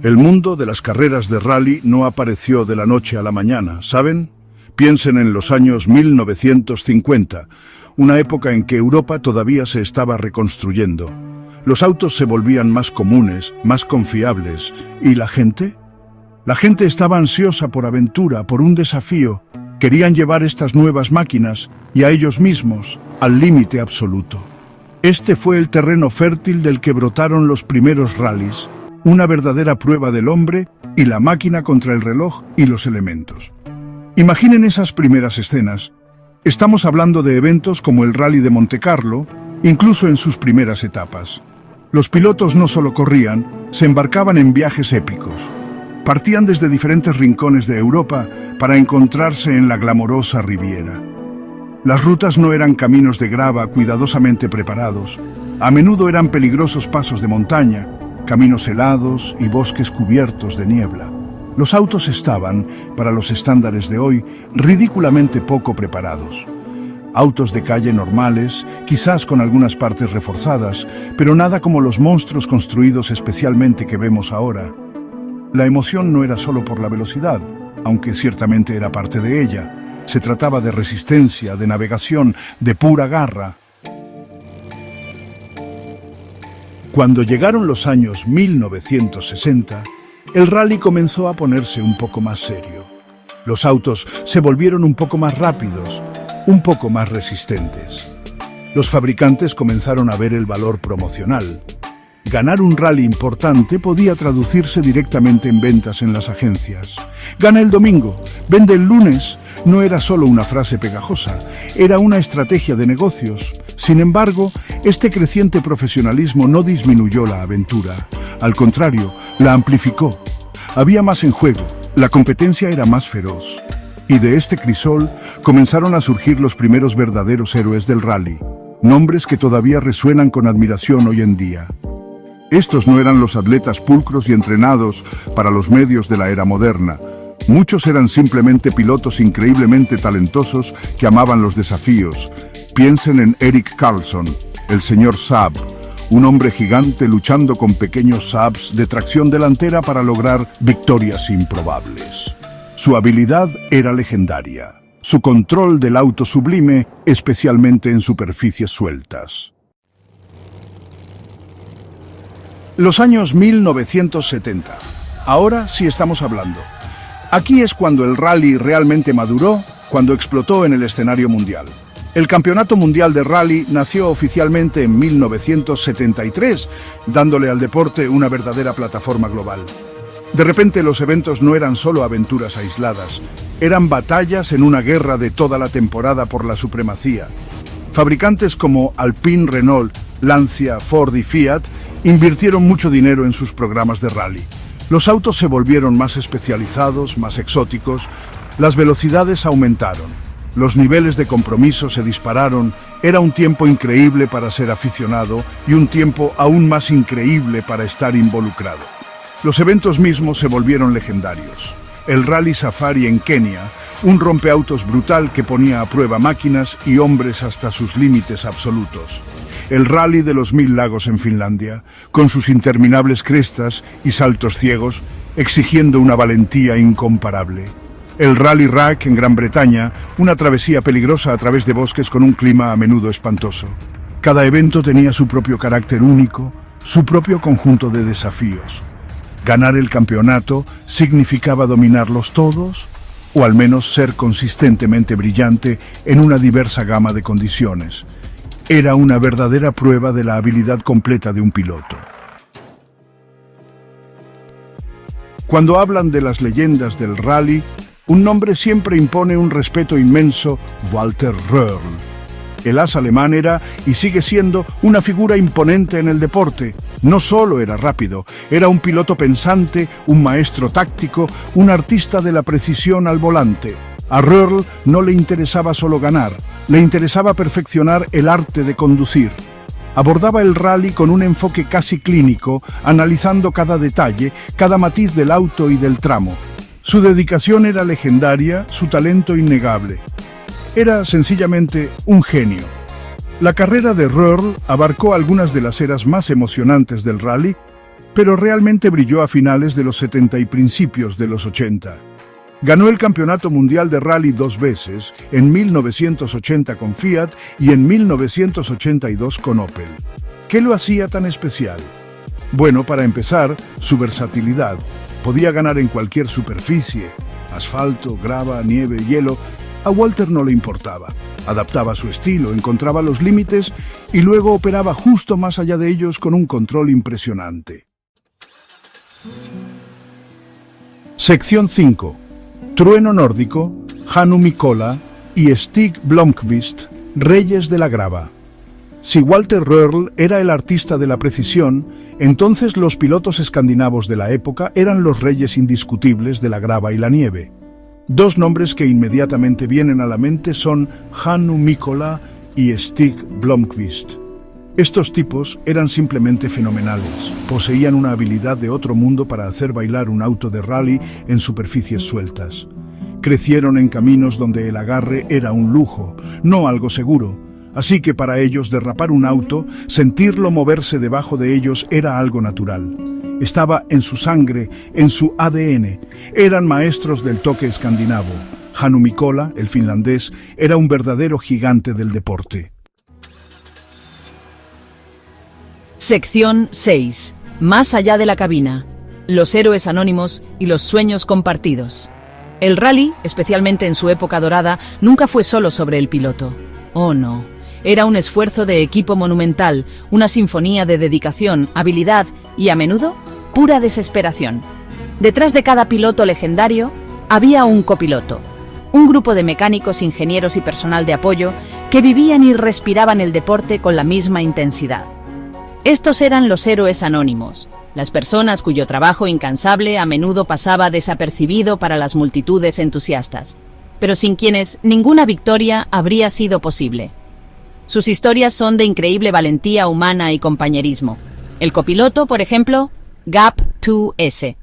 El mundo de las carreras de rally no apareció de la noche a la mañana, ¿saben? Piensen en los años 1950, una época en que Europa todavía se estaba reconstruyendo. Los autos se volvían más comunes, más confiables. ¿Y la gente? La gente estaba ansiosa por aventura, por un desafío. Querían llevar estas nuevas máquinas y a ellos mismos al límite absoluto. Este fue el terreno fértil del que brotaron los primeros rallies, una verdadera prueba del hombre y la máquina contra el reloj y los elementos. Imaginen esas primeras escenas. Estamos hablando de eventos como el Rally de Montecarlo, incluso en sus primeras etapas. Los pilotos no solo corrían, se embarcaban en viajes épicos. Partían desde diferentes rincones de Europa para encontrarse en la glamorosa Riviera. Las rutas no eran caminos de grava cuidadosamente preparados. A menudo eran peligrosos pasos de montaña, caminos helados y bosques cubiertos de niebla. Los autos estaban, para los estándares de hoy, ridículamente poco preparados. Autos de calle normales, quizás con algunas partes reforzadas, pero nada como los monstruos construidos especialmente que vemos ahora. La emoción no era solo por la velocidad, aunque ciertamente era parte de ella. Se trataba de resistencia, de navegación, de pura garra. Cuando llegaron los años 1960, el rally comenzó a ponerse un poco más serio. Los autos se volvieron un poco más rápidos, un poco más resistentes. Los fabricantes comenzaron a ver el valor promocional. Ganar un rally importante podía traducirse directamente en ventas en las agencias. Gana el domingo, vende el lunes. No era solo una frase pegajosa, era una estrategia de negocios. Sin embargo, este creciente profesionalismo no disminuyó la aventura. Al contrario, la amplificó. Había más en juego, la competencia era más feroz. Y de este crisol comenzaron a surgir los primeros verdaderos héroes del rally, nombres que todavía resuenan con admiración hoy en día. Estos no eran los atletas pulcros y entrenados para los medios de la era moderna. Muchos eran simplemente pilotos increíblemente talentosos que amaban los desafíos. Piensen en Erik Karlsson, el señor Saab, un hombre gigante luchando con pequeños Saabs de tracción delantera para lograr victorias improbables. Su habilidad era legendaria, su control del auto sublime, especialmente en superficies sueltas. Los años 1970. Ahora sí estamos hablando. Aquí es cuando el rally realmente maduró, cuando explotó en el escenario mundial. El Campeonato Mundial de Rally nació oficialmente en 1973, dándole al deporte una verdadera plataforma global. De repente los eventos no eran solo aventuras aisladas, eran batallas en una guerra de toda la temporada por la supremacía. Fabricantes como Alpine, Renault, Lancia, Ford y Fiat invirtieron mucho dinero en sus programas de rally. Los autos se volvieron más especializados, más exóticos, las velocidades aumentaron, los niveles de compromiso se dispararon, era un tiempo increíble para ser aficionado y un tiempo aún más increíble para estar involucrado. Los eventos mismos se volvieron legendarios. El Rally Safari en Kenia, un rompeautos brutal que ponía a prueba máquinas y hombres hasta sus límites absolutos. El Rally de los 1000 Lagos en Finlandia, con sus interminables crestas y saltos ciegos, exigiendo una valentía incomparable. El Rally Rack en Gran Bretaña, una travesía peligrosa a través de bosques con un clima a menudo espantoso. Cada evento tenía su propio carácter único, su propio conjunto de desafíos. Ganar el campeonato significaba dominarlos todos, o al menos ser consistentemente brillante en una diversa gama de condiciones. Era una verdadera prueba de la habilidad completa de un piloto. Cuando hablan de las leyendas del rally, un nombre siempre impone un respeto inmenso: Walter Röhrl. El as alemán era y sigue siendo una figura imponente en el deporte. No solo era rápido, era un piloto pensante, un maestro táctico, un artista de la precisión al volante. A Röhrl no le interesaba solo ganar, le interesaba perfeccionar el arte de conducir. Abordaba el rally con un enfoque casi clínico, analizando cada detalle, cada matiz del auto y del tramo. Su dedicación era legendaria, su talento innegable. Era sencillamente un genio. La carrera de Röhrl abarcó algunas de las eras más emocionantes del rally. pero realmente brilló a finales de los 70 y principios de los 80. Ganó el Campeonato Mundial de Rally 2 veces, en 1980 con Fiat y en 1982 con Opel. ¿Qué lo hacía tan especial? Bueno, para empezar, su versatilidad. Podía ganar en cualquier superficie, asfalto, grava, nieve, hielo. A Walter no le importaba. Adaptaba su estilo, encontraba los límites y luego operaba justo más allá de ellos con un control impresionante. Sección 5. Trueno nórdico, Hannu Mikkola y Stig Blomqvist, reyes de la grava. Si Walter Röhrl era el artista de la precisión, entonces los pilotos escandinavos de la época eran los reyes indiscutibles de la grava y la nieve. Dos nombres que inmediatamente vienen a la mente son Hannu Mikkola y Stig Blomqvist. Estos tipos eran simplemente fenomenales. Poseían una habilidad de otro mundo para hacer bailar un auto de rally en superficies sueltas. Crecieron en caminos donde el agarre era un lujo, no algo seguro. Así que para ellos derrapar un auto, sentirlo moverse debajo de ellos era algo natural. Estaba en su sangre, en su ADN. Eran maestros del toque escandinavo. Hannu Mikkola, el finlandés, era un verdadero gigante del deporte. Sección 6. Más allá de la cabina. Los héroes anónimos y los sueños compartidos. El rally, especialmente en su época dorada, nunca fue solo sobre el piloto. Oh no. Era un esfuerzo de equipo monumental, una sinfonía de dedicación, habilidad y, a menudo, pura desesperación. Detrás de cada piloto legendario había un copiloto, un grupo de mecánicos, ingenieros y personal de apoyo que vivían y respiraban el deporte con la misma intensidad. Estos eran los héroes anónimos, las personas cuyo trabajo incansable a menudo pasaba desapercibido para las multitudes entusiastas, pero sin quienes ninguna victoria habría sido posible. Sus historias son de increíble valentía humana y compañerismo. El copiloto, por ejemplo, GAP2S.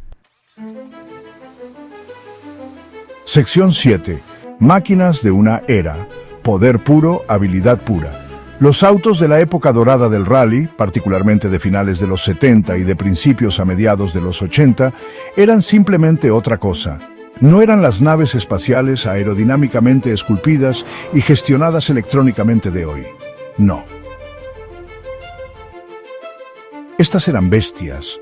Sección 7. Máquinas de una era. Poder puro, habilidad pura. Los autos de la época dorada del rally, particularmente de finales de los 70 y de principios a mediados de los 80, eran simplemente otra cosa. No eran las naves espaciales aerodinámicamente esculpidas y gestionadas electrónicamente de hoy. No. Estas eran bestias,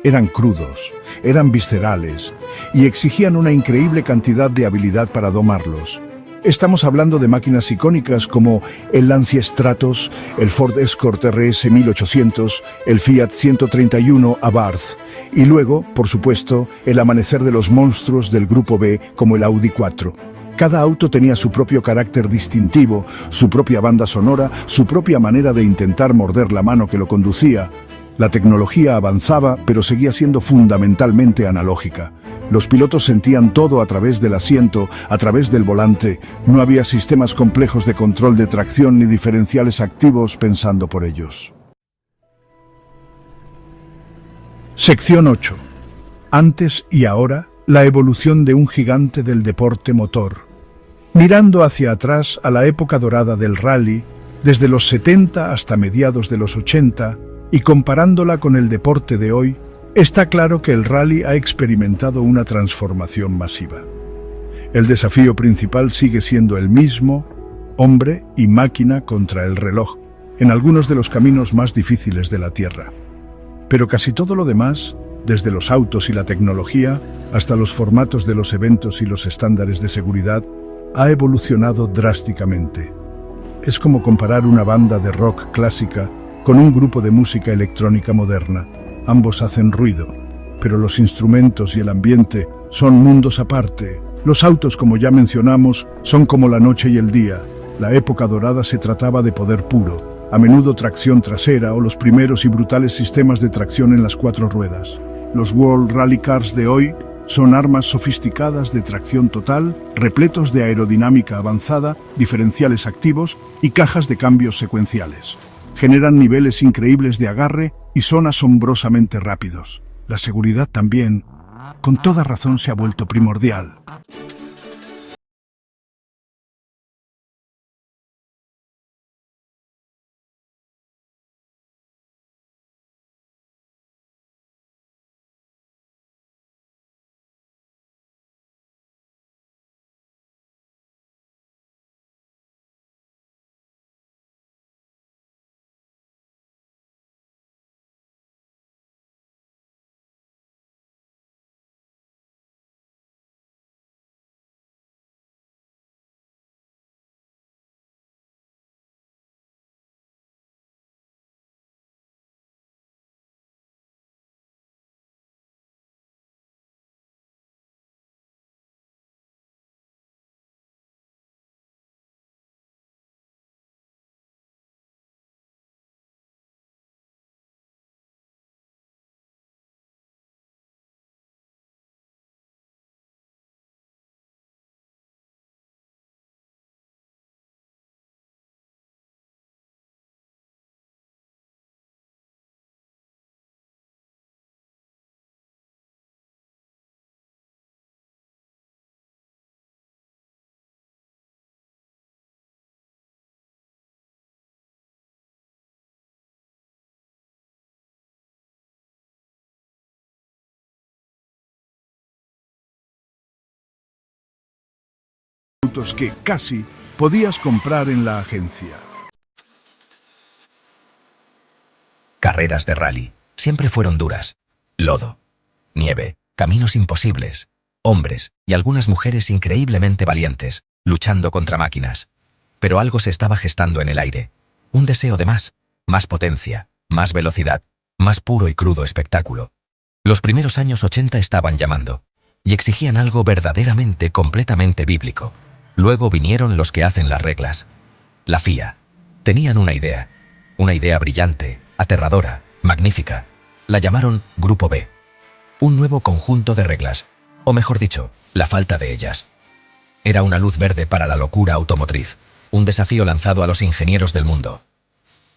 eran crudos, eran viscerales y exigían una increíble cantidad de habilidad para domarlos. Estamos hablando de máquinas icónicas como el Lancia Stratos, el Ford Escort RS 1800, el Fiat 131 Abarth y luego, por supuesto, el amanecer de los monstruos del Grupo B como el Audi 4. Cada auto tenía su propio carácter distintivo, su propia banda sonora, su propia manera de intentar morder la mano que lo conducía. La tecnología avanzaba, pero seguía siendo fundamentalmente analógica. Los pilotos sentían todo a través del asiento, a través del volante. No había sistemas complejos de control de tracción ni diferenciales activos pensando por ellos. Sección 8. Antes y ahora, la evolución de un gigante del deporte motor. Mirando hacia atrás a la época dorada del rally, desde los 70 hasta mediados de los 80, y comparándola con el deporte de hoy, está claro que el rally ha experimentado una transformación masiva. El desafío principal sigue siendo el mismo: hombre y máquina contra el reloj, en algunos de los caminos más difíciles de la Tierra. Pero casi todo lo demás, desde los autos y la tecnología hasta los formatos de los eventos y los estándares de seguridad, ha evolucionado drásticamente. Es como comparar una banda de rock clásica con un grupo de música electrónica moderna. Ambos hacen ruido, pero los instrumentos y el ambiente son mundos aparte. Los autos, como ya mencionamos, son como la noche y el día. La época dorada se trataba de poder puro, a menudo tracción trasera o los primeros y brutales sistemas de tracción en las 4 ruedas. Los World Rally Cars de hoy son armas sofisticadas de tracción total, repletos de aerodinámica avanzada, diferenciales activos y cajas de cambios secuenciales. Generan niveles increíbles de agarre y son asombrosamente rápidos. La seguridad también, con toda razón, se ha vuelto primordial. autos que casi podías comprar en la agencia. Carreras de rally siempre fueron duras. Lodo, nieve, caminos imposibles, hombres y algunas mujeres increíblemente valientes, luchando contra máquinas. Pero algo se estaba gestando en el aire. Un deseo de más potencia, más velocidad, más puro y crudo espectáculo. Los primeros años 80 estaban llamando, y exigían algo verdaderamente, completamente bíblico. Luego vinieron los que hacen las reglas. La FIA. Tenían una idea brillante, aterradora, magnífica. La llamaron Grupo B. Un nuevo conjunto de reglas, o mejor dicho, la falta de ellas. Era una luz verde para la locura automotriz, un desafío lanzado a los ingenieros del mundo.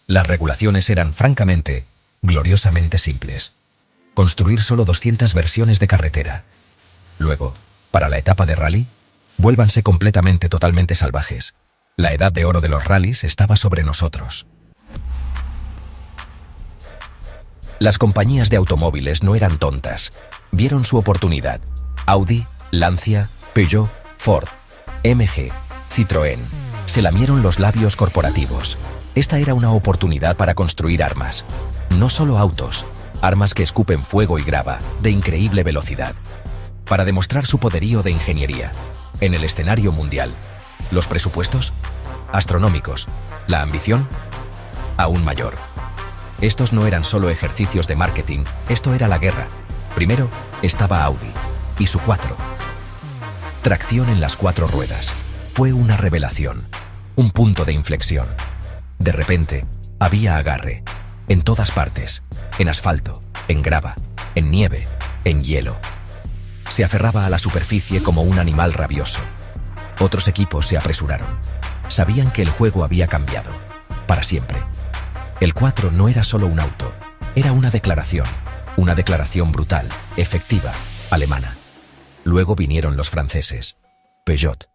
Las regulaciones eran francamente, gloriosamente simples. Construir solo 200 versiones de carretera. Luego, para la etapa de rally, vuélvanse totalmente salvajes. La edad de oro de los rallies estaba sobre nosotros. Las compañías de automóviles no eran tontas. Vieron su oportunidad. Audi, Lancia, Peugeot, Ford, MG, Citroën. Se lamieron los labios corporativos. Esta era una oportunidad para construir armas. No solo autos, armas que escupen fuego y grava, de increíble velocidad. Para demostrar su poderío de ingeniería. En el escenario mundial. ¿Los presupuestos? Astronómicos. ¿La ambición? Aún mayor. Estos no eran solo ejercicios de marketing, esto era la guerra. Primero, estaba Audi. Y su 4. Tracción en las 4 ruedas. Fue una revelación. Un punto de inflexión. De repente, había agarre. En todas partes. En asfalto, en grava, en nieve, en hielo. Se aferraba a la superficie como un animal rabioso. Otros equipos se apresuraron. Sabían que el juego había cambiado. Para siempre. El 4 no era solo un auto. Era una declaración. Una declaración brutal, efectiva, alemana. Luego vinieron los franceses. Peugeot.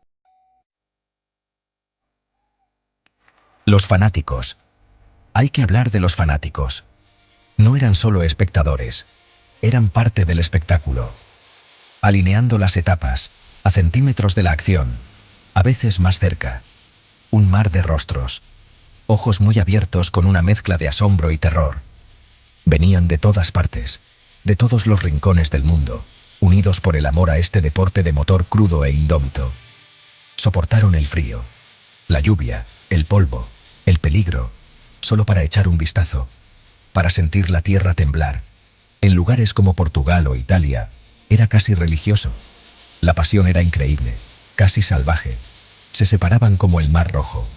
Los fanáticos. Hay que hablar de los fanáticos. No eran solo espectadores. Eran parte del espectáculo. Alineando las etapas, a centímetros de la acción, a veces más cerca. Un mar de rostros. Ojos muy abiertos con una mezcla de asombro y terror. Venían de todas partes, de todos los rincones del mundo, unidos por el amor a este deporte de motor crudo e indómito. Soportaron el frío, la lluvia, el polvo, el peligro, solo para echar un vistazo, para sentir la tierra temblar. En lugares como Portugal o Italia, era casi religioso. La pasión era increíble, casi salvaje. Se separaban como el Mar Rojo.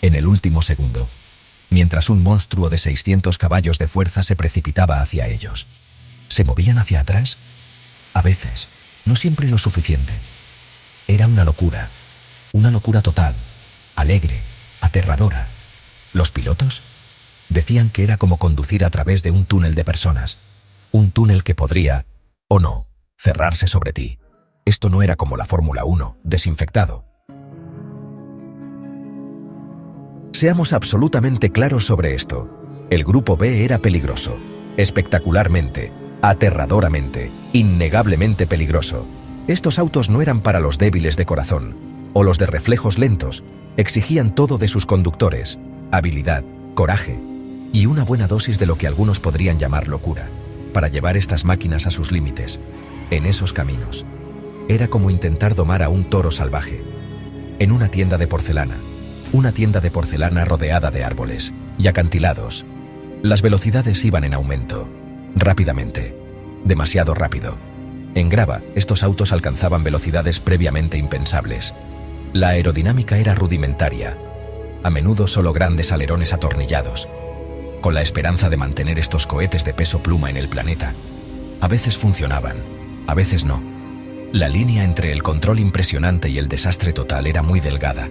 En el último segundo, mientras un monstruo de 600 caballos de fuerza se precipitaba hacia ellos. ¿Se movían hacia atrás? A veces, no siempre lo suficiente. Era una locura total, alegre, aterradora. ¿Los pilotos? Decían que era como conducir a través de un túnel de personas. Un túnel que podría, o no, cerrarse sobre ti. Esto no era como la Fórmula 1, desinfectado. Seamos absolutamente claros sobre esto. El Grupo B era peligroso. Espectacularmente, aterradoramente, innegablemente peligroso. Estos autos no eran para los débiles de corazón, o los de reflejos lentos. Exigían todo de sus conductores, habilidad, coraje, y una buena dosis de lo que algunos podrían llamar locura, para llevar estas máquinas a sus límites. En esos caminos. Era como intentar domar a un toro salvaje. En una tienda de porcelana. Una tienda de porcelana rodeada de árboles y acantilados. Las velocidades iban en aumento. Rápidamente. Demasiado rápido. En grava, estos autos alcanzaban velocidades previamente impensables. La aerodinámica era rudimentaria. A menudo solo grandes alerones atornillados. Con la esperanza de mantener estos cohetes de peso pluma en el planeta. A veces funcionaban, a veces no. La línea entre el control impresionante y el desastre total era muy delgada.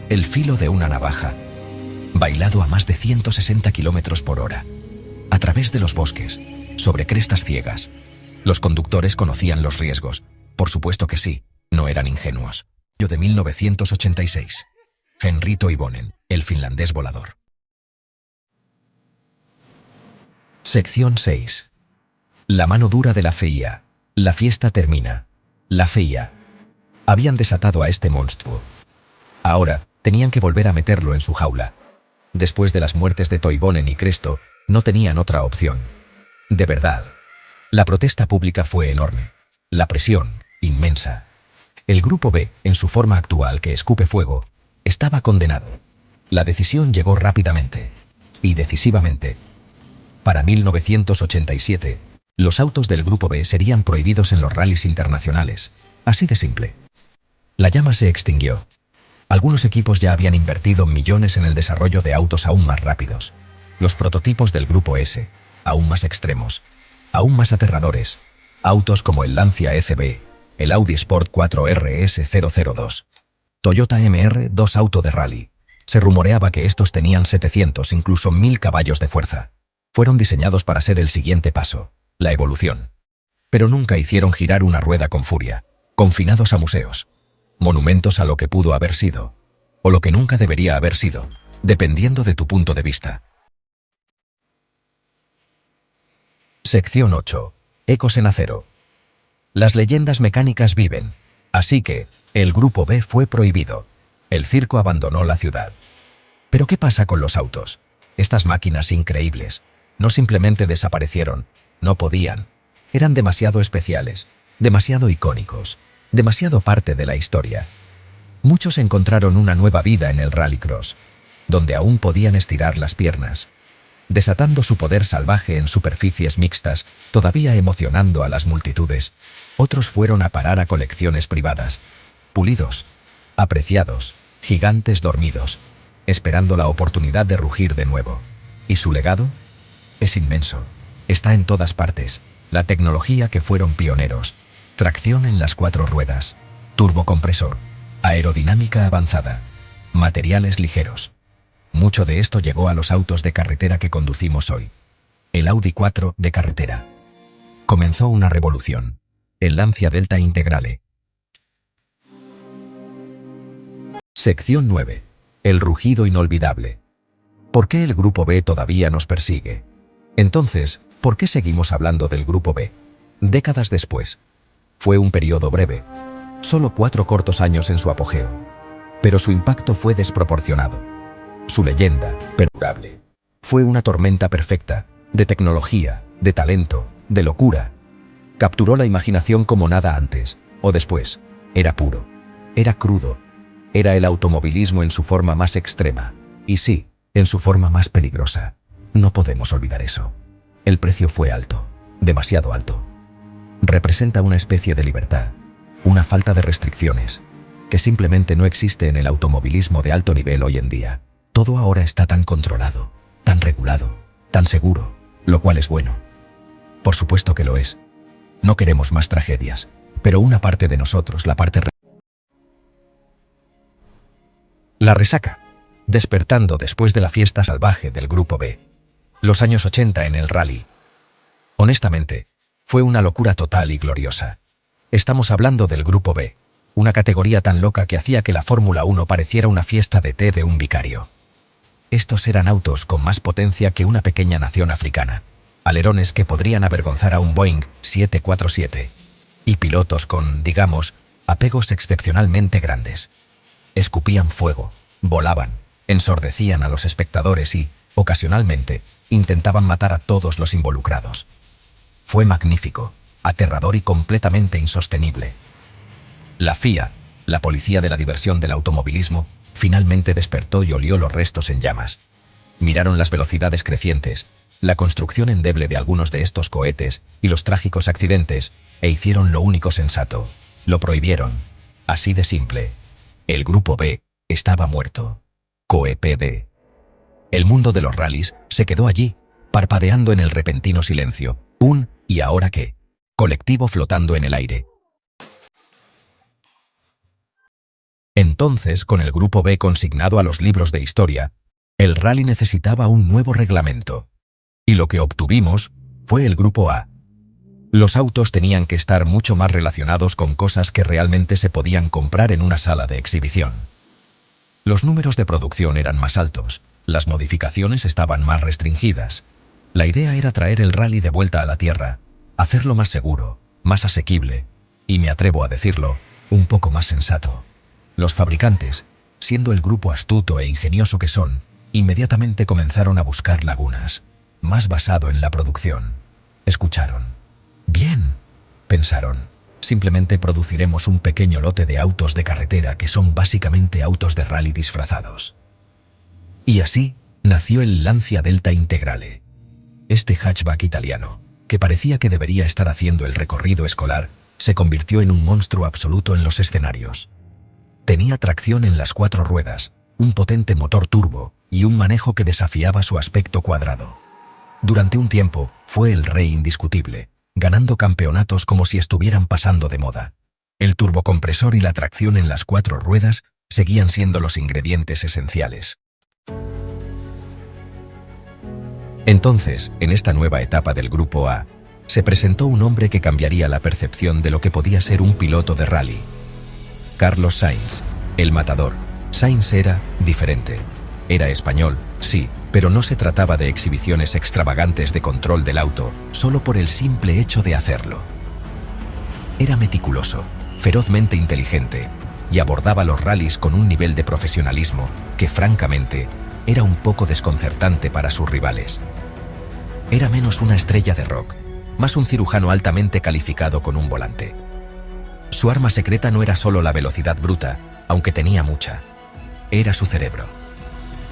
El filo de una navaja, bailado a más de 160 kilómetros por hora, a través de los bosques, sobre crestas ciegas. Los conductores conocían los riesgos, por supuesto que sí, no eran ingenuos. Yo de 1986. Henri Toivonen, el finlandés volador. Sección 6. La mano dura de la FIA. La fiesta termina. La FIA. Habían desatado a este monstruo. Ahora, tenían que volver a meterlo en su jaula. Después de las muertes de Toivonen y Cresto, no tenían otra opción. De verdad. La protesta pública fue enorme. La presión, inmensa. El Grupo B, en su forma actual que escupe fuego, estaba condenado. La decisión llegó rápidamente. Y decisivamente. Para 1987, los autos del Grupo B serían prohibidos en los rallies internacionales. Así de simple. La llama se extinguió. Algunos equipos ya habían invertido millones en el desarrollo de autos aún más rápidos. Los prototipos del Grupo S, aún más extremos, aún más aterradores. Autos como el Lancia ECB, el Audi Sport 4 RS002, Toyota MR2 auto de rally. Se rumoreaba que estos tenían 700, incluso 1000 caballos de fuerza. Fueron diseñados para ser el siguiente paso, la evolución. Pero nunca hicieron girar una rueda con furia, confinados a museos. Monumentos a lo que pudo haber sido, o lo que nunca debería haber sido, dependiendo de tu punto de vista. Sección 8. Ecos en acero. Las leyendas mecánicas viven, así que el Grupo B fue prohibido. El circo abandonó la ciudad. ¿Pero qué pasa con los autos? Estas máquinas increíbles no simplemente desaparecieron, no podían. Eran demasiado especiales, demasiado icónicos, demasiado parte de la historia. Muchos encontraron una nueva vida en el rallycross, donde aún podían estirar las piernas, desatando su poder salvaje en superficies mixtas, todavía emocionando a las multitudes. Otros fueron a parar a colecciones privadas, pulidos, apreciados, gigantes dormidos, esperando la oportunidad de rugir de nuevo. ¿Y su legado? Es inmenso. Está en todas partes. La tecnología que fueron pioneros. Tracción en las 4 ruedas. Turbocompresor. Aerodinámica avanzada. Materiales ligeros. Mucho de esto llegó a los autos de carretera que conducimos hoy. El Audi 4 de carretera. Comenzó una revolución. El Lancia Delta Integrale. Sección 9. El rugido inolvidable. ¿Por qué el Grupo B todavía nos persigue? Entonces, ¿por qué seguimos hablando del Grupo B? Décadas después. Fue un periodo breve. Solo 4 cortos años en su apogeo. Pero su impacto fue desproporcionado. Su leyenda, perdurable. Fue una tormenta perfecta, de tecnología, de talento, de locura. Capturó la imaginación como nada antes, o después. Era puro. Era crudo. Era el automovilismo en su forma más extrema. Y sí, en su forma más peligrosa. No podemos olvidar eso. El precio fue alto, demasiado alto. Representa una especie de libertad, una falta de restricciones, que simplemente no existe en el automovilismo de alto nivel hoy en día. Todo ahora está tan controlado, tan regulado, tan seguro, lo cual es bueno. Por supuesto que lo es. No queremos más tragedias, pero una parte de nosotros, la resaca, despertando después de la fiesta salvaje del Grupo B. Los años 80 en el rally. Honestamente, fue una locura total y gloriosa. Estamos hablando del Grupo B, una categoría tan loca que hacía que la Fórmula 1 pareciera una fiesta de té de un vicario. Estos eran autos con más potencia que una pequeña nación africana, alerones que podrían avergonzar a un Boeing 747, y pilotos con, digamos, apegos excepcionalmente grandes. Escupían fuego, volaban, ensordecían a los espectadores y, ocasionalmente, intentaban matar a todos los involucrados. Fue magnífico, aterrador y completamente insostenible. La FIA, la policía de la diversión del automovilismo, finalmente despertó y olió los restos en llamas. Miraron las velocidades crecientes, la construcción endeble de algunos de estos cohetes y los trágicos accidentes, e hicieron lo único sensato. Lo prohibieron. Así de simple. El Grupo B estaba muerto. COEPD. El mundo de los rallies se quedó allí, parpadeando en el repentino silencio. ¿Y ahora qué? Colectivo flotando en el aire. Entonces, con el Grupo B consignado a los libros de historia, el rally necesitaba un nuevo reglamento. Y lo que obtuvimos fue el Grupo A. Los autos tenían que estar mucho más relacionados con cosas que realmente se podían comprar en una sala de exhibición. Los números de producción eran más altos, las modificaciones estaban más restringidas. La idea era traer el rally de vuelta a la tierra, hacerlo más seguro, más asequible, y me atrevo a decirlo, un poco más sensato. Los fabricantes, siendo el grupo astuto e ingenioso que son, inmediatamente comenzaron a buscar lagunas, más basado en la producción. Escucharon. Bien, pensaron. Simplemente produciremos un pequeño lote de autos de carretera que son básicamente autos de rally disfrazados. Y así nació el Lancia Delta Integrale. Este hatchback italiano, que parecía que debería estar haciendo el recorrido escolar, se convirtió en un monstruo absoluto en los escenarios. Tenía tracción en las 4 ruedas, un potente motor turbo y un manejo que desafiaba su aspecto cuadrado. Durante un tiempo, fue el rey indiscutible, ganando campeonatos como si estuvieran pasando de moda. El turbocompresor y la tracción en las 4 ruedas seguían siendo los ingredientes esenciales. Entonces, en esta nueva etapa del Grupo A, se presentó un hombre que cambiaría la percepción de lo que podía ser un piloto de rally. Carlos Sainz, el matador. Sainz era diferente. Era español, sí, pero no se trataba de exhibiciones extravagantes de control del auto, solo por el simple hecho de hacerlo. Era meticuloso, ferozmente inteligente, y abordaba los rallies con un nivel de profesionalismo que, francamente, era un poco desconcertante para sus rivales. Era menos una estrella de rock, más un cirujano altamente calificado con un volante. Su arma secreta no era solo la velocidad bruta, aunque tenía mucha. Era su cerebro.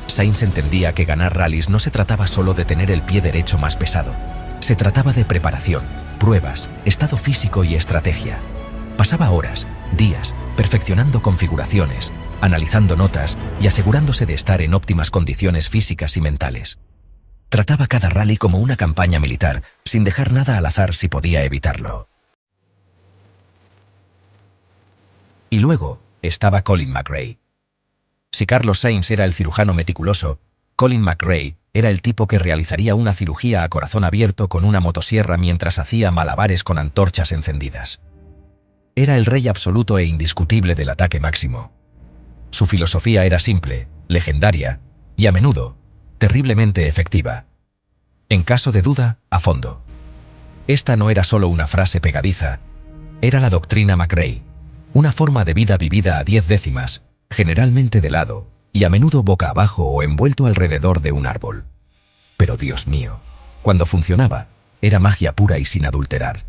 Sainz entendía que ganar rallies no se trataba solo de tener el pie derecho más pesado. Se trataba de preparación, pruebas, estado físico y estrategia. Pasaba horas, días, perfeccionando configuraciones, analizando notas y asegurándose de estar en óptimas condiciones físicas y mentales. Trataba cada rally como una campaña militar, sin dejar nada al azar si podía evitarlo. Y luego estaba Colin McRae. Si Carlos Sainz era el cirujano meticuloso, Colin McRae era el tipo que realizaría una cirugía a corazón abierto con una motosierra mientras hacía malabares con antorchas encendidas. Era el rey absoluto e indiscutible del ataque máximo. Su filosofía era simple, legendaria y, a menudo, terriblemente efectiva. En caso de duda, a fondo. Esta no era solo una frase pegadiza, era la doctrina McRae, una forma de vida vivida a 10 décimas, generalmente de lado, y a menudo boca abajo o envuelto alrededor de un árbol. Pero Dios mío, cuando funcionaba, era magia pura y sin adulterar.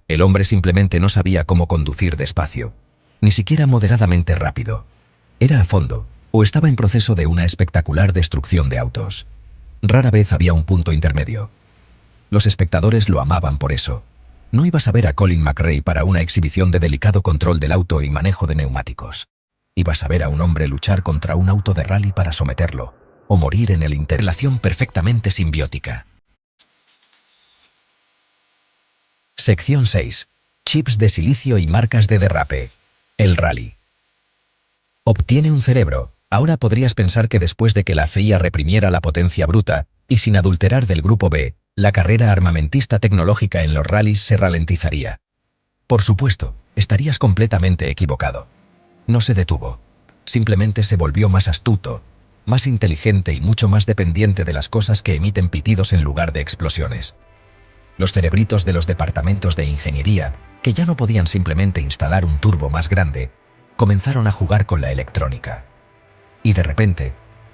El hombre simplemente no sabía cómo conducir despacio, ni siquiera moderadamente rápido. Era a fondo, o estaba en proceso de una espectacular destrucción de autos. Rara vez había un punto intermedio. Los espectadores lo amaban por eso. No ibas a ver a Colin McRae para una exhibición de delicado control del auto y manejo de neumáticos. Ibas a ver a un hombre luchar contra un auto de rally para someterlo, o morir en el interior. Relación perfectamente simbiótica. Sección 6. Chips de silicio y marcas de derrape. El rally. Obtiene un cerebro. Ahora podrías pensar que después de que la FIA reprimiera la potencia bruta, y sin adulterar del Grupo B, la carrera armamentista tecnológica en los rallies se ralentizaría. Por supuesto, estarías completamente equivocado. No se detuvo. Simplemente se volvió más astuto, más inteligente y mucho más dependiente de las cosas que emiten pitidos en lugar de explosiones. Los cerebritos de los departamentos de ingeniería, que ya no podían simplemente instalar un turbo más grande, comenzaron a jugar con la electrónica. Y de repente,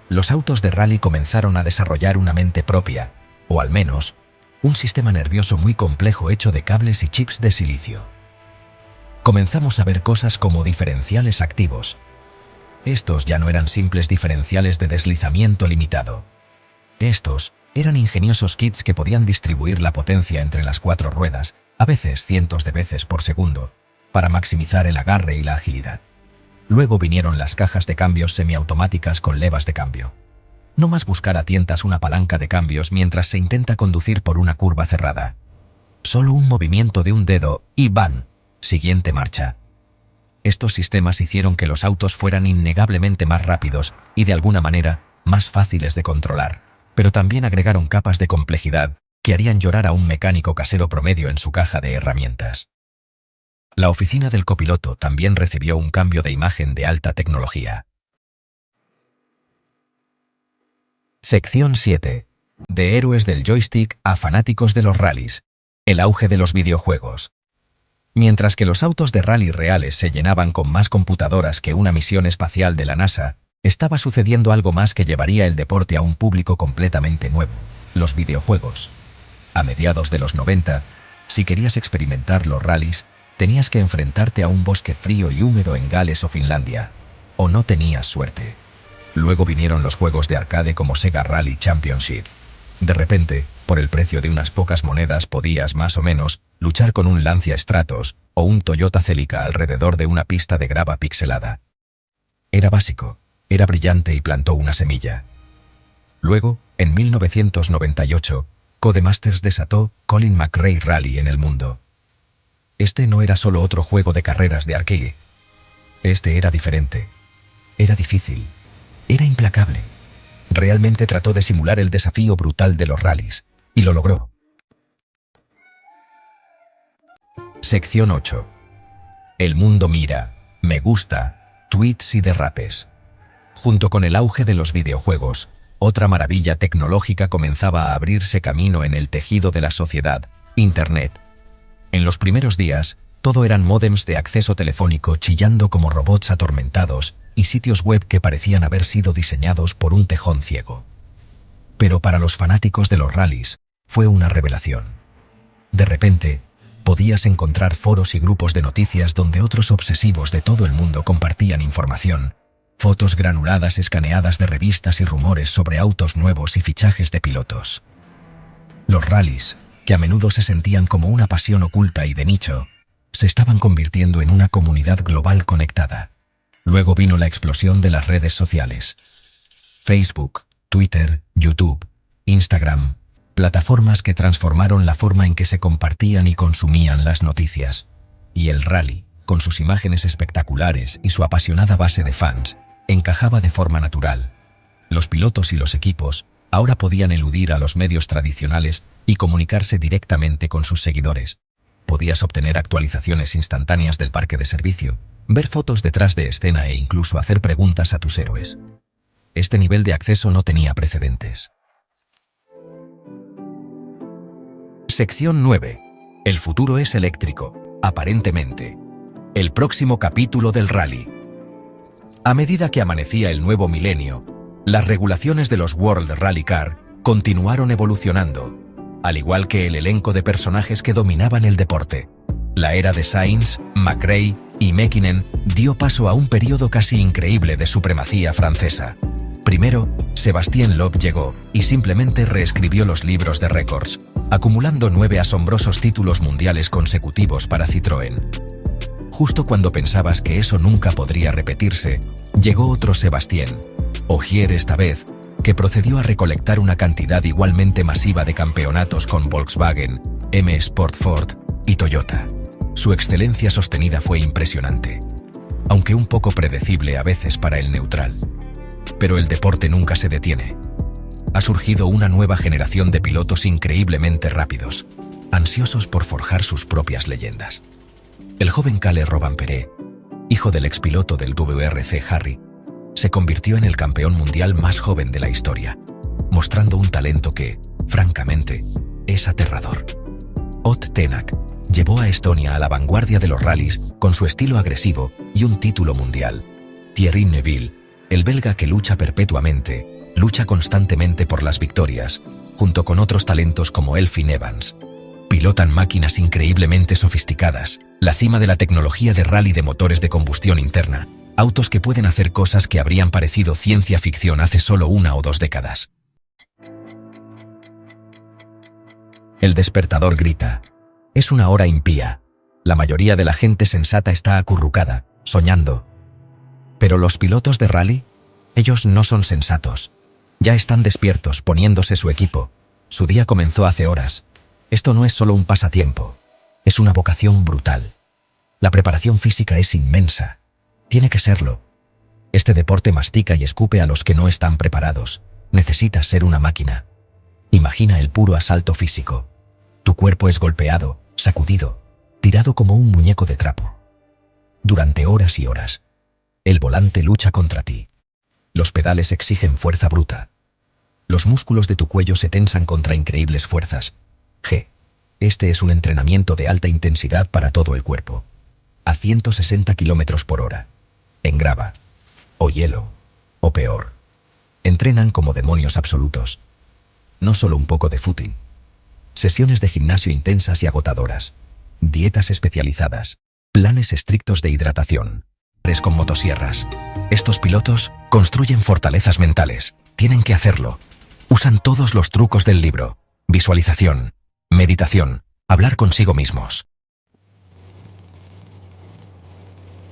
los autos de rally comenzaron a desarrollar una mente propia, o al menos, un sistema nervioso muy complejo hecho de cables y chips de silicio. Comenzamos a ver cosas como diferenciales activos. Estos ya no eran simples diferenciales de deslizamiento limitado. Estos eran ingeniosos kits que podían distribuir la potencia entre las 4 ruedas, a veces cientos de veces por segundo, para maximizar el agarre y la agilidad. Luego vinieron las cajas de cambios semiautomáticas con levas de cambio. No más buscar a tientas una palanca de cambios mientras se intenta conducir por una curva cerrada. Solo un movimiento de un dedo y ¡bam! Siguiente marcha. Estos sistemas hicieron que los autos fueran innegablemente más rápidos y, de alguna manera, más fáciles de controlar, pero también agregaron capas de complejidad que harían llorar a un mecánico casero promedio en su caja de herramientas. La oficina del copiloto también recibió un cambio de imagen de alta tecnología. Sección 7. De héroes del joystick a fanáticos de los rallies. El auge de los videojuegos. Mientras que los autos de rally reales se llenaban con más computadoras que una misión espacial de la NASA, estaba sucediendo algo más que llevaría el deporte a un público completamente nuevo: los videojuegos. A mediados de los 90, si querías experimentar los rallies, tenías que enfrentarte a un bosque frío y húmedo en Gales o Finlandia, o no tenías suerte. Luego vinieron los juegos de arcade como Sega Rally Championship. De repente, por el precio de unas pocas monedas podías, más o menos, luchar con un Lancia Stratos o un Toyota Celica alrededor de una pista de grava pixelada. Era básico, era brillante y plantó una semilla. Luego, en 1998, Codemasters desató Colin McRae Rally en el mundo. Este no era solo otro juego de carreras de arcade. Este era diferente. Era difícil. Era implacable. Realmente trató de simular el desafío brutal de los rallies, y lo logró. Sección 8. El mundo mira, me gusta, tweets y derrapes. Junto con el auge de los videojuegos, otra maravilla tecnológica comenzaba a abrirse camino en el tejido de la sociedad: Internet. En los primeros días, todo eran módems de acceso telefónico chillando como robots atormentados y sitios web que parecían haber sido diseñados por un tejón ciego. Pero para los fanáticos de los rallies, fue una revelación. De repente, podías encontrar foros y grupos de noticias donde otros obsesivos de todo el mundo compartían información, fotos granuladas escaneadas de revistas y rumores sobre autos nuevos y fichajes de pilotos. Los rallies, que a menudo se sentían como una pasión oculta y de nicho, se estaban convirtiendo en una comunidad global conectada. Luego vino la explosión de las redes sociales. Facebook, Twitter, YouTube, Instagram, plataformas que transformaron la forma en que se compartían y consumían las noticias. Y el rally, con sus imágenes espectaculares y su apasionada base de fans, encajaba de forma natural. Los pilotos y los equipos ahora podían eludir a los medios tradicionales y comunicarse directamente con sus seguidores. Podías obtener actualizaciones instantáneas del parque de servicio, ver fotos detrás de escena e incluso hacer preguntas a tus héroes. Este nivel de acceso no tenía precedentes. Sección 9. El futuro es eléctrico, aparentemente. El próximo capítulo del rally. A medida que amanecía el nuevo milenio, las regulaciones de los World Rally Car continuaron evolucionando, al igual que el elenco de personajes que dominaban el deporte. La era de Sainz, McRae y Mäkinen dio paso a un periodo casi increíble de supremacía francesa. Primero, Sébastien Loeb llegó y simplemente reescribió los libros de récords, acumulando 9 asombrosos títulos mundiales consecutivos para Citroën. Justo cuando pensabas que eso nunca podría repetirse, llegó otro Sébastien, Ogier esta vez, que procedió a recolectar una cantidad igualmente masiva de campeonatos con Volkswagen, M Sport Ford y Toyota. Su excelencia sostenida fue impresionante, aunque un poco predecible a veces para el neutral. Pero el deporte nunca se detiene. Ha surgido una nueva generación de pilotos increíblemente rápidos, ansiosos por forjar sus propias leyendas. El joven Kalle Rovanperä, hijo del expiloto del WRC Harry, se convirtió en el campeón mundial más joven de la historia, mostrando un talento que, francamente, es aterrador. Ott Tänak llevó a Estonia a la vanguardia de los rallies con su estilo agresivo y un título mundial. Thierry Neuville, el belga que lucha perpetuamente, lucha constantemente por las victorias, junto con otros talentos como Elfyn Evans. Pilotan máquinas increíblemente sofisticadas, la cima de la tecnología de rally de motores de combustión interna, autos que pueden hacer cosas que habrían parecido ciencia ficción hace solo 1 o 2 décadas. El despertador grita. Es una hora impía. La mayoría de la gente sensata está acurrucada, soñando. Pero los pilotos de rally, ellos no son sensatos. Ya están despiertos, poniéndose su equipo. Su día comenzó hace horas. Esto no es solo un pasatiempo, es una vocación brutal. La preparación física es inmensa. Tiene que serlo. Este deporte mastica y escupe a los que no están preparados. Necesitas ser una máquina. Imagina el puro asalto físico. Tu cuerpo es golpeado, sacudido, tirado como un muñeco de trapo. Durante horas y horas. El volante lucha contra ti. Los pedales exigen fuerza bruta. Los músculos de tu cuello se tensan contra increíbles fuerzas. Este es un entrenamiento de alta intensidad para todo el cuerpo, a 160 km/h, en grava, o hielo, o peor. Entrenan como demonios absolutos. No solo un poco de footing. Sesiones de gimnasio intensas y agotadoras. Dietas especializadas. Planes estrictos de hidratación. Con motosierras. Estos pilotos construyen fortalezas mentales. Tienen que hacerlo. Usan todos los trucos del libro. Visualización, meditación, hablar consigo mismos.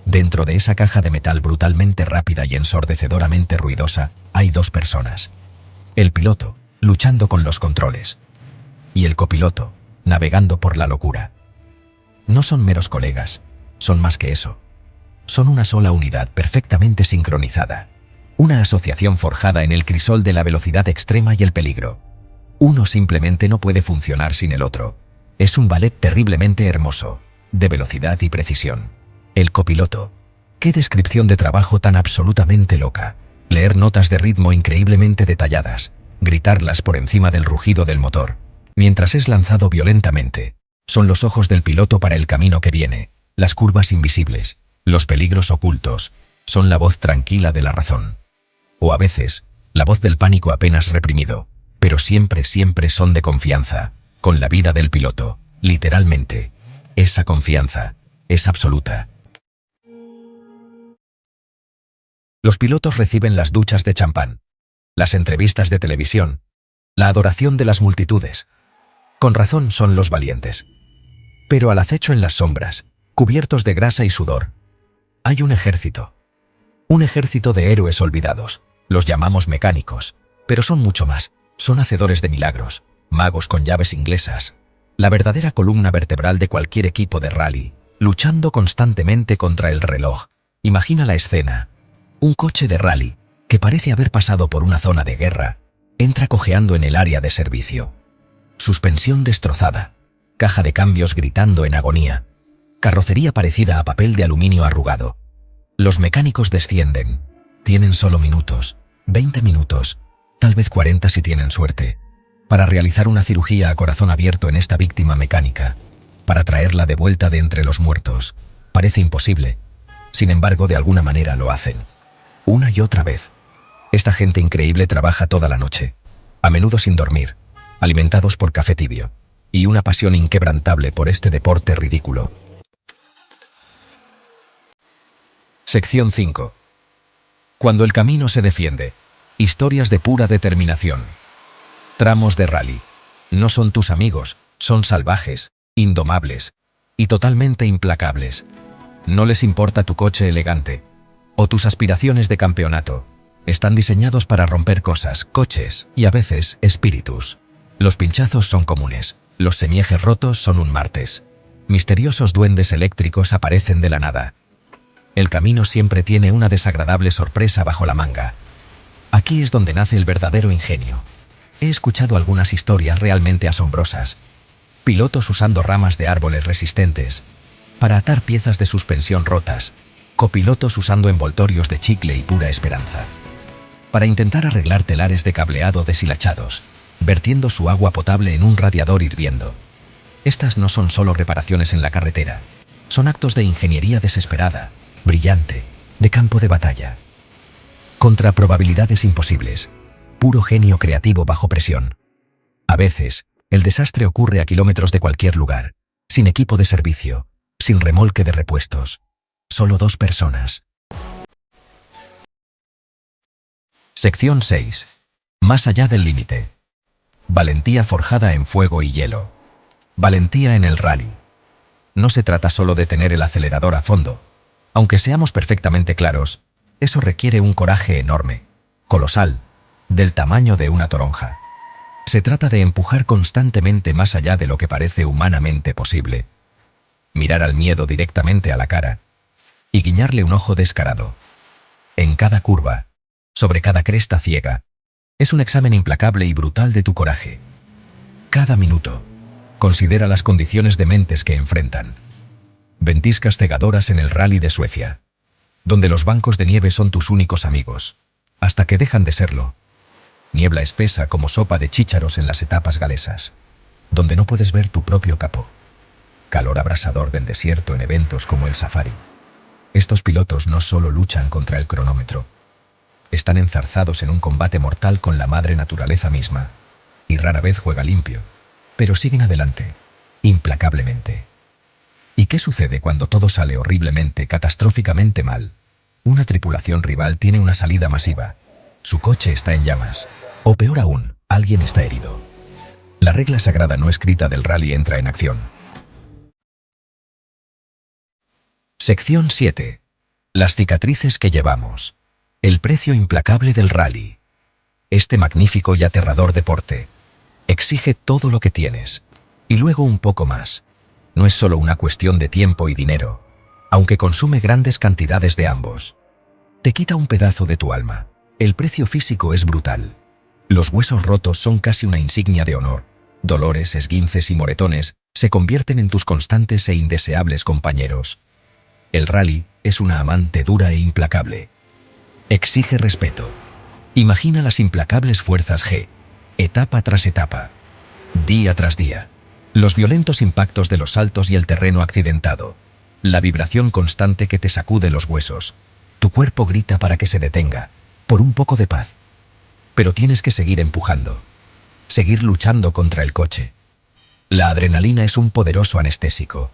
Dentro de esa caja de metal brutalmente rápida y ensordecedoramente ruidosa, hay dos personas. El piloto, luchando con los controles. Y el copiloto, navegando por la locura. No son meros colegas, son más que eso. Son una sola unidad perfectamente sincronizada. Una asociación forjada en el crisol de la velocidad extrema y el peligro. Uno simplemente no puede funcionar sin el otro. Es un ballet terriblemente hermoso, de velocidad y precisión. El copiloto. ¡Qué descripción de trabajo tan absolutamente loca! Leer notas de ritmo increíblemente detalladas, gritarlas por encima del rugido del motor, mientras es lanzado violentamente. Son los ojos del piloto para el camino que viene, las curvas invisibles, los peligros ocultos. Son la voz tranquila de la razón. O a veces, la voz del pánico apenas reprimido, pero siempre son de confianza, con la vida del piloto, literalmente. Esa confianza es absoluta. Los pilotos reciben las duchas de champán, las entrevistas de televisión, la adoración de las multitudes. Con razón son los valientes. Pero al acecho en las sombras, cubiertos de grasa y sudor, hay un ejército. Un ejército de héroes olvidados. Los llamamos mecánicos, pero son mucho más. Son hacedores de milagros, magos con llaves inglesas. La verdadera columna vertebral de cualquier equipo de rally, luchando constantemente contra el reloj. Imagina la escena. Un coche de rally, que parece haber pasado por una zona de guerra, entra cojeando en el área de servicio. Suspensión destrozada, caja de cambios gritando en agonía, carrocería parecida a papel de aluminio arrugado. Los mecánicos descienden. Tienen solo minutos, 20 minutos, tal vez 40 si tienen suerte, para realizar una cirugía a corazón abierto en esta víctima mecánica, para traerla de vuelta de entre los muertos. Parece imposible. Sin embargo, de alguna manera lo hacen. Una y otra vez. Esta gente increíble trabaja toda la noche, a menudo sin dormir, alimentados por café tibio, y una pasión inquebrantable por este deporte ridículo. Sección 5. Cuando el camino se defiende. Historias de pura determinación. Tramos de rally. No son tus amigos, son salvajes, indomables y totalmente implacables. No les importa tu coche elegante o tus aspiraciones de campeonato. Están diseñados para romper cosas, coches y a veces espíritus. Los pinchazos son comunes, los semiejes rotos son un martes. Misteriosos duendes eléctricos aparecen de la nada. El camino siempre tiene una desagradable sorpresa bajo la manga. Aquí es donde nace el verdadero ingenio. He escuchado algunas historias realmente asombrosas. Pilotos usando ramas de árboles resistentes para atar piezas de suspensión rotas. Copilotos usando envoltorios de chicle y pura esperanza para intentar arreglar telares de cableado deshilachados, vertiendo su agua potable en un radiador hirviendo. Estas no son solo reparaciones en la carretera. Son actos de ingeniería desesperada, brillante, de campo de batalla. Contra probabilidades imposibles. Puro genio creativo bajo presión. A veces, el desastre ocurre a kilómetros de cualquier lugar, sin equipo de servicio, sin remolque de repuestos. Solo dos personas. Sección 6. Más allá del límite. Valentía forjada en fuego y hielo. Valentía en el rally. No se trata solo de tener el acelerador a fondo. Aunque seamos perfectamente claros, eso requiere un coraje enorme, colosal, del tamaño de una toronja. Se trata de empujar constantemente más allá de lo que parece humanamente posible. Mirar al miedo directamente a la cara y guiñarle un ojo descarado. En cada curva, sobre cada cresta ciega, es un examen implacable y brutal de tu coraje. Cada minuto, considera las condiciones dementes que enfrentan. Ventiscas cegadoras en el rally de Suecia, donde los bancos de nieve son tus únicos amigos, hasta que dejan de serlo. Niebla espesa como sopa de chícharos en las etapas galesas. donde no puedes ver tu propio capó. Calor abrasador del desierto en eventos como el safari. Estos pilotos no solo luchan contra el cronómetro, están enzarzados en un combate mortal con la madre naturaleza misma, y rara vez juega limpio, pero siguen adelante, implacablemente. ¿Y qué sucede cuando todo sale horriblemente, catastróficamente mal? Una tripulación rival tiene una salida masiva, su coche está en llamas, o peor aún, alguien está herido. La regla sagrada no escrita del rally entra en acción. Sección 7. Las cicatrices que llevamos. El precio implacable del rally. Este magnífico y aterrador deporte exige todo lo que tienes, y luego un poco más. No es solo una cuestión de tiempo y dinero, aunque consume grandes cantidades de ambos. Te quita un pedazo de tu alma. El precio físico es brutal. Los huesos rotos son casi una insignia de honor. Dolores, esguinces y moretones se convierten en tus constantes e indeseables compañeros. El rally es una amante dura e implacable. Exige respeto. Imagina las implacables fuerzas G, etapa tras etapa, día tras día. Los violentos impactos de los saltos y el terreno accidentado. La vibración constante que te sacude los huesos. Tu cuerpo grita para que se detenga, por un poco de paz. Pero tienes que seguir empujando. Seguir luchando contra el coche. La adrenalina es un poderoso anestésico.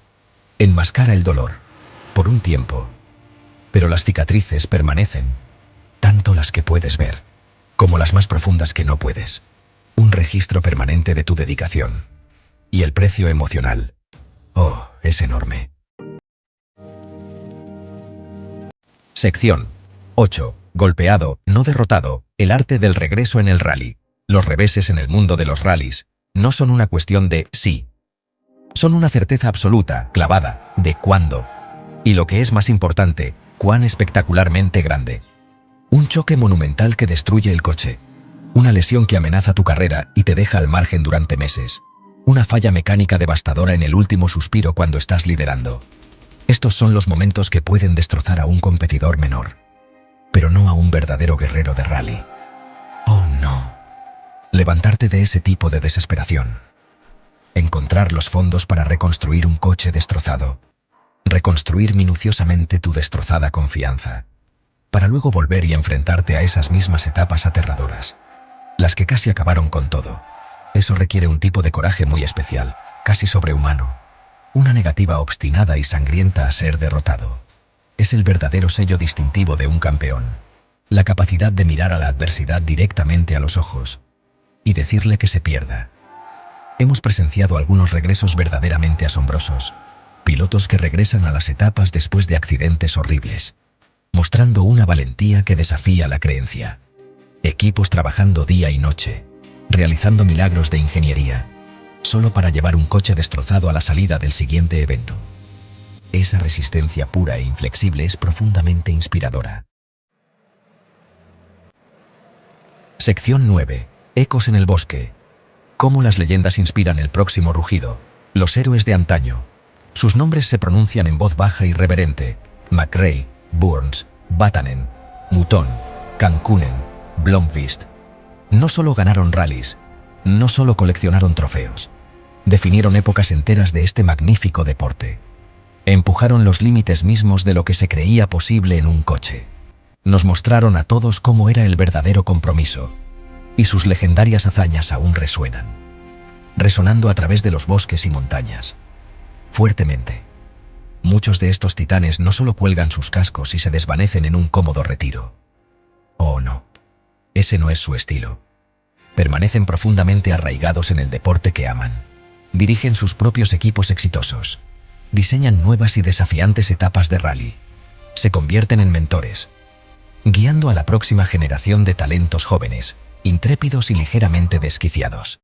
Enmascara el dolor, por un tiempo. Pero las cicatrices permanecen, tanto las que puedes ver, como las más profundas que no puedes. Un registro permanente de tu dedicación. Y el precio emocional. Oh, es enorme. Sección 8. Golpeado, no derrotado, el arte del regreso en el rally. Los reveses en el mundo de los rallies no son una cuestión de sí. Son una certeza absoluta, clavada, de cuándo. Y lo que es más importante, cuán espectacularmente grande. Un choque monumental que destruye el coche. Una lesión que amenaza tu carrera y te deja al margen durante meses. Una falla mecánica devastadora en el último suspiro cuando estás liderando. Estos son los momentos que pueden destrozar a un competidor menor, pero no a un verdadero guerrero de rally. Oh no. Levantarte de ese tipo de desesperación. Encontrar los fondos para reconstruir un coche destrozado. Reconstruir minuciosamente tu destrozada confianza, para luego volver y enfrentarte a esas mismas etapas aterradoras, las que casi acabaron con todo. Eso requiere un tipo de coraje muy especial, casi sobrehumano. Una negativa obstinada y sangrienta a ser derrotado. Es el verdadero sello distintivo de un campeón. La capacidad de mirar a la adversidad directamente a los ojos y decirle que se pierda. Hemos presenciado algunos regresos verdaderamente asombrosos. Pilotos que regresan a las etapas después de accidentes horribles, mostrando una valentía que desafía la creencia. Equipos trabajando día y noche, realizando milagros de ingeniería, solo para llevar un coche destrozado a la salida del siguiente evento. Esa resistencia pura e inflexible es profundamente inspiradora. Sección 9. Ecos en el bosque. Cómo las leyendas inspiran el próximo rugido. Los héroes de antaño. Sus nombres se pronuncian en voz baja y reverente. McRae, Burns, Vatanen, Mouton, Cancunen, Blomqvist. No solo ganaron rallies, no solo coleccionaron trofeos. Definieron épocas enteras de este magnífico deporte. Empujaron los límites mismos de lo que se creía posible en un coche. Nos mostraron a todos cómo era el verdadero compromiso. Y sus legendarias hazañas aún resuenan. Resonando a través de los bosques y montañas. Fuertemente. Muchos de estos titanes no solo cuelgan sus cascos y se desvanecen en un cómodo retiro. Oh no. Ese no es su estilo. Permanecen profundamente arraigados en el deporte que aman. Dirigen sus propios equipos exitosos. Diseñan nuevas y desafiantes etapas de rally. Se convierten en mentores, guiando a la próxima generación de talentos jóvenes, intrépidos y ligeramente desquiciados.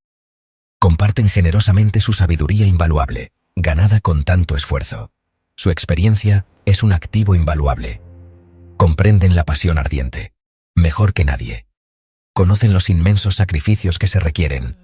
Comparten generosamente su sabiduría invaluable, ganada con tanto esfuerzo. Su experiencia es un activo invaluable. Comprenden la pasión ardiente, mejor que nadie. Conocen los inmensos sacrificios que se requieren,